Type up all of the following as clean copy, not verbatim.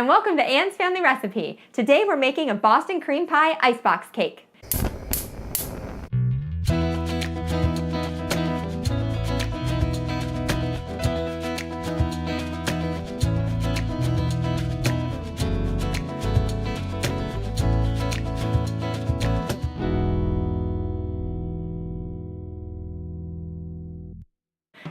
and welcome to Anne's Family Recipe. Today we're making a Boston cream pie icebox cake.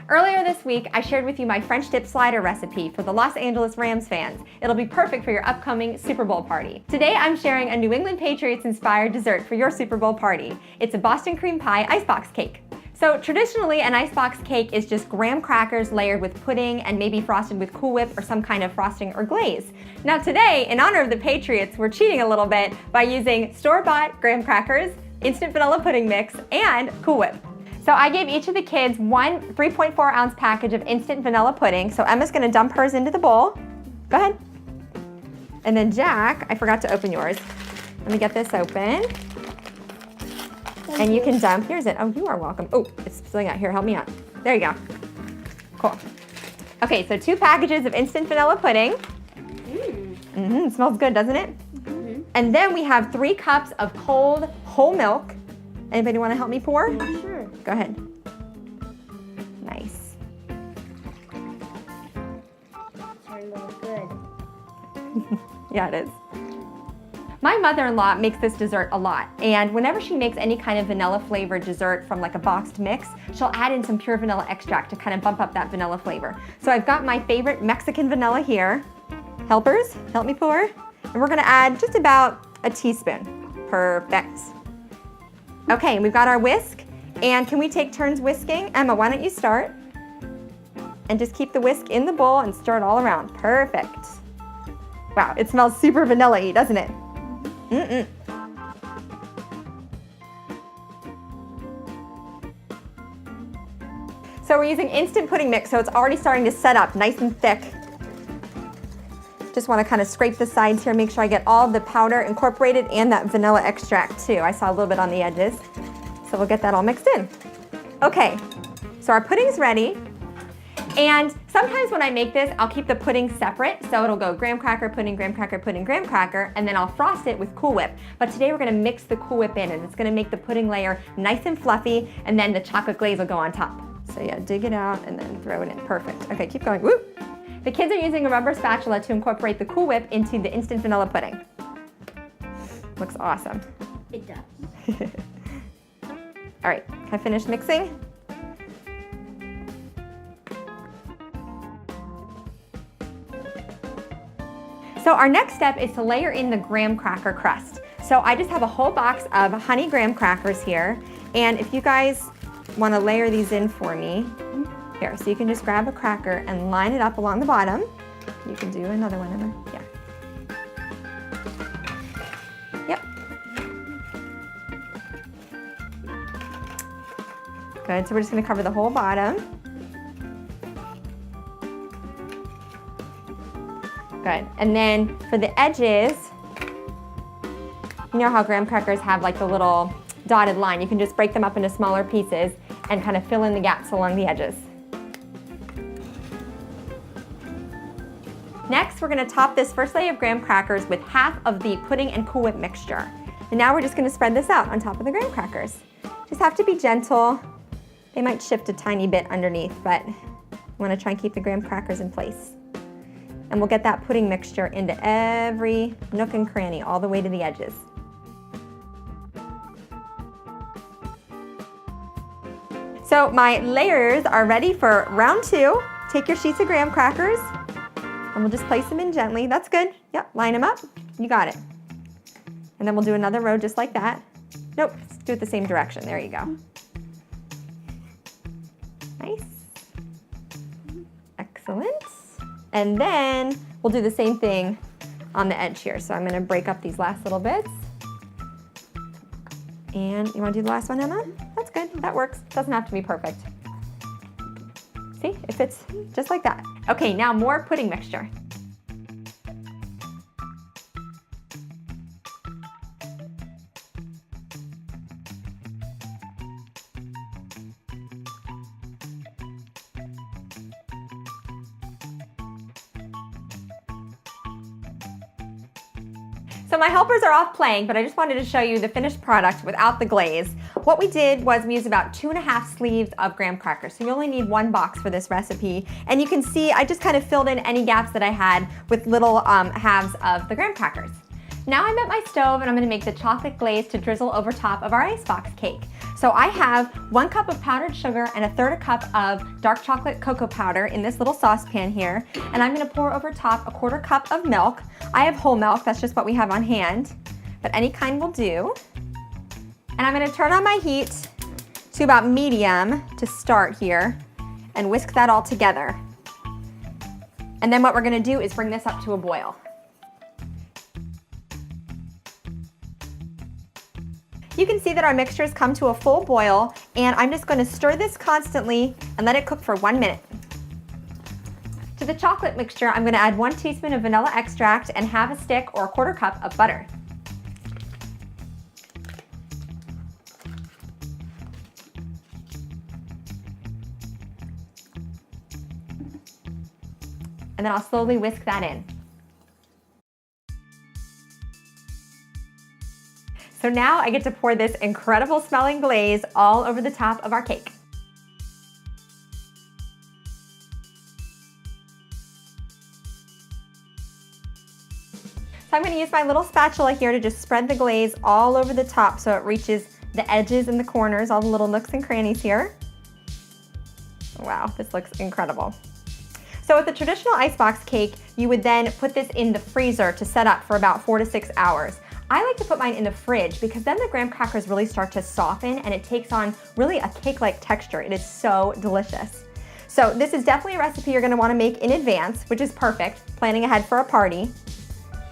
Earlier this week, I shared with you my French dip slider recipe for the Los Angeles Rams fans. It'll be perfect for your upcoming Super Bowl party. Today, I'm sharing a New England Patriots inspired dessert for your Super Bowl party. It's a Boston cream pie icebox cake. So traditionally, an icebox cake is just graham crackers layered with pudding and maybe frosted with Cool Whip or some kind of frosting or glaze. Now today, in honor of the Patriots, we're cheating a little bit by using store-bought graham crackers, instant vanilla pudding mix, and Cool Whip. So I gave each of the kids one 3.4 ounce package of instant vanilla pudding. So Emma's gonna dump hers into the bowl. Go ahead. And then Jack, I forgot to open yours. Let me get this open. And you can dump, here's it. Oh, you are welcome. Oh, it's spilling out. Here, help me out. There you go. Cool. Okay, so 2 packages of instant vanilla pudding. It smells good, doesn't it? And then we have 3 cups of cold whole milk. Anybody want to help me pour? Yeah, sure. Go ahead. Nice. Turned out good. Yeah, it is. My mother-in-law makes this dessert a lot, and whenever she makes any kind of vanilla flavored dessert from like a boxed mix, she'll add in some pure vanilla extract to kind of bump up that vanilla flavor. So I've got my favorite Mexican vanilla here. Helpers, help me pour. And we're gonna add just about a teaspoon. Perfect. Okay, we've got our whisk, and can we take turns whisking? Emma, why don't you start? And just keep the whisk in the bowl and stir it all around. Perfect. Wow, it smells super vanilla-y, doesn't it? So we're using instant pudding mix, so it's already starting to set up nice and thick. Just want to kind of scrape the sides here, make sure I get all the powder incorporated and that vanilla extract too. I saw a little bit on the edges. So we'll get that all mixed in. Okay, so our pudding's ready. And sometimes when I make this, I'll keep the pudding separate. So it'll go graham cracker, pudding, graham cracker, pudding, graham cracker, and then I'll frost it with Cool Whip. But today we're gonna mix the Cool Whip in, and it's gonna make the pudding layer nice and fluffy, and then the chocolate glaze will go on top. So yeah, dig it out and then throw it in. Perfect. Okay, keep going. Woo! The kids are using a rubber spatula to incorporate the Cool Whip into the instant vanilla pudding. Looks awesome. It does. All right, can I finish mixing? So our next step is to layer in the graham cracker crust. So I just have a whole box of honey graham crackers here. And if you guys want to layer these in for me, here, so you can just grab a cracker and line it up along the bottom. You can do another one, Emma. Yeah. Yep. Good, so we're just gonna cover the whole bottom. Good, and then for the edges, you know how graham crackers have like the little dotted line? You can just break them up into smaller pieces and kind of fill in the gaps along the edges. Next, we're gonna top this first layer of graham crackers with half of the pudding and Cool Whip mixture. And now we're just gonna spread this out on top of the graham crackers. Just have to be gentle. They might shift a tiny bit underneath, but you wanna try and keep the graham crackers in place. And we'll get that pudding mixture into every nook and cranny, all the way to the edges. So my layers are ready for round 2. Take your sheets of graham crackers, and we'll just place them in gently. That's good. Yep, line them up. You got it. And then we'll do another row just like that. Nope, let's do it the same direction. There you go. Nice. Excellent. And then we'll do the same thing on the edge here. So I'm gonna break up these last little bits. And you wanna do the last one, Emma? That's good, that works. Doesn't have to be perfect. See, it fits just like that. Okay, now more pudding mixture. So my helpers are off playing, but I just wanted to show you the finished product without the glaze. What we did was we used about 2½ sleeves of graham crackers. So you only need 1 box for this recipe. And you can see I just kind of filled in any gaps that I had with little halves of the graham crackers. Now I'm at my stove and I'm gonna make the chocolate glaze to drizzle over top of our icebox cake. So I have 1 cup of powdered sugar and 1/3 cup of dark chocolate cocoa powder in this little saucepan here. And I'm gonna pour over top 1/4 cup of milk. I have whole milk, that's just what we have on hand, but any kind will do. And I'm gonna turn on my heat to about medium to start here and whisk that all together. And then what we're gonna do is bring this up to a boil. You can see that our mixture has come to a full boil, and I'm just going to stir this constantly and let it cook for 1 minute. To the chocolate mixture, I'm going to add 1 teaspoon of vanilla extract and 1/2 stick or 1/4 cup of butter. And then I'll slowly whisk that in. So now I get to pour this incredible smelling glaze all over the top of our cake. So I'm going to use my little spatula here to just spread the glaze all over the top so it reaches the edges and the corners, all the little nooks and crannies here. Wow, this looks incredible. So with a traditional icebox cake, you would then put this in the freezer to set up for about 4 to 6 hours. I like to put mine in the fridge because then the graham crackers really start to soften and it takes on really a cake-like texture. It is so delicious. So this is definitely a recipe you're gonna wanna make in advance, which is perfect, planning ahead for a party.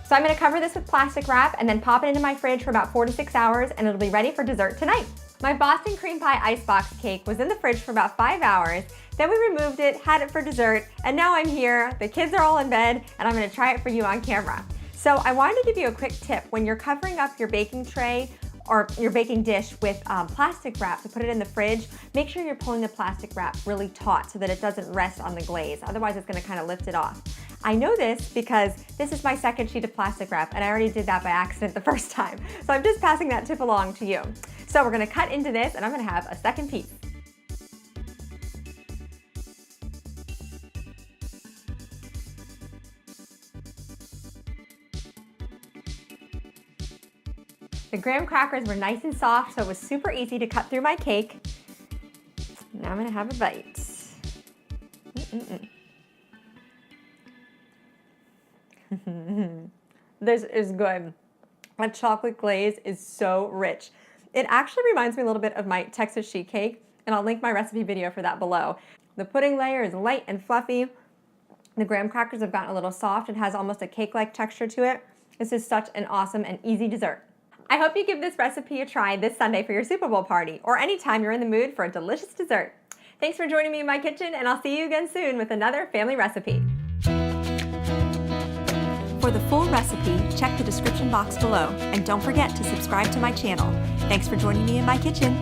So I'm gonna cover this with plastic wrap and then pop it into my fridge for about 4 to 6 hours and it'll be ready for dessert tonight. My Boston cream pie icebox cake was in the fridge for about 5 hours. Then we removed it, had it for dessert, and now I'm here. The kids are all in bed and I'm gonna try it for you on camera. So I wanted to give you a quick tip. When you're covering up your baking tray or your baking dish with plastic wrap to put it in the fridge, make sure you're pulling the plastic wrap really taut so that it doesn't rest on the glaze. Otherwise it's gonna kind of lift it off. I know this because this is my 2nd sheet of plastic wrap and I already did that by accident the first time. So I'm just passing that tip along to you. So we're gonna cut into this and I'm gonna have a 2nd piece. The graham crackers were nice and soft, so it was super easy to cut through my cake. Now I'm gonna have a bite. This is good. That chocolate glaze is so rich. It actually reminds me a little bit of my Texas sheet cake, and I'll link my recipe video for that below. The pudding layer is light and fluffy. The graham crackers have gotten a little soft. It has almost a cake-like texture to it. This is such an awesome and easy dessert. I hope you give this recipe a try this Sunday for your Super Bowl party, or anytime you're in the mood for a delicious dessert. Thanks for joining me in my kitchen, and I'll see you again soon with another family recipe. For the full recipe, check the description box below, and don't forget to subscribe to my channel. Thanks for joining me in my kitchen.